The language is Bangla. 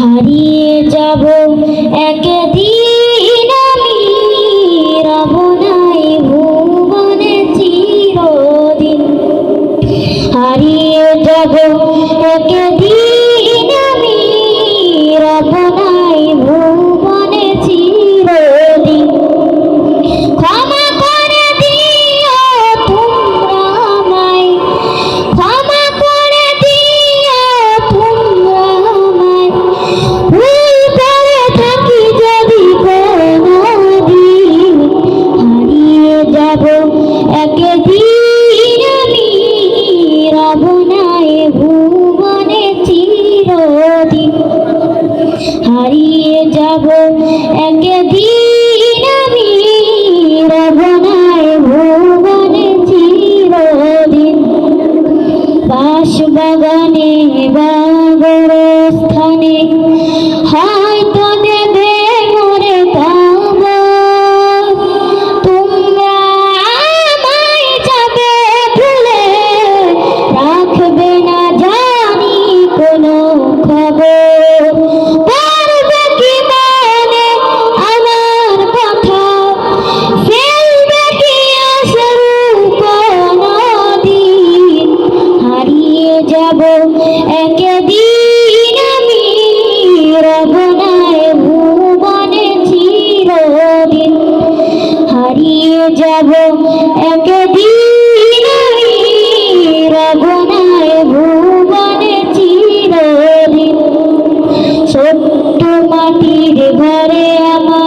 হারিয়ে যাব একদিন আমি, রব নাই ভুবনে চিরদিন। হারিয়ে যাব একদিন আমি, রব নাই ভুবনে চিরদিন। ক্ষমা করে দিও তোমরা আমায়, ক্ষমা করে দিও তোমরা আমায়, ভুল করে থাকি যদি কোনোদিন। হারিয়ে যাব একদিন আমি, রব নাই ভুবনে চিরদিন। হারিয়ে যাব একদিন আমি, রব নাই ভুবনে চিরদিন। বাঁশবাগানে বা গোরস্থানে হয়তো দেবে মোরে কবর। তোমরা আমায় যাবে ভুলে, রাখবে না জানি কোনো খবর। পড়বে কি মনে আমার কথা, ফেলবে কি আশার কোনদিন। হারিয়ে যাব একদিন আমি, রব নাই ভুবনে চিরদিন। হারিয়ে যাব একদিন আমি, রব নাই ভুবনে চিরদিন। ছোট্ট মাটির ঘরে আমার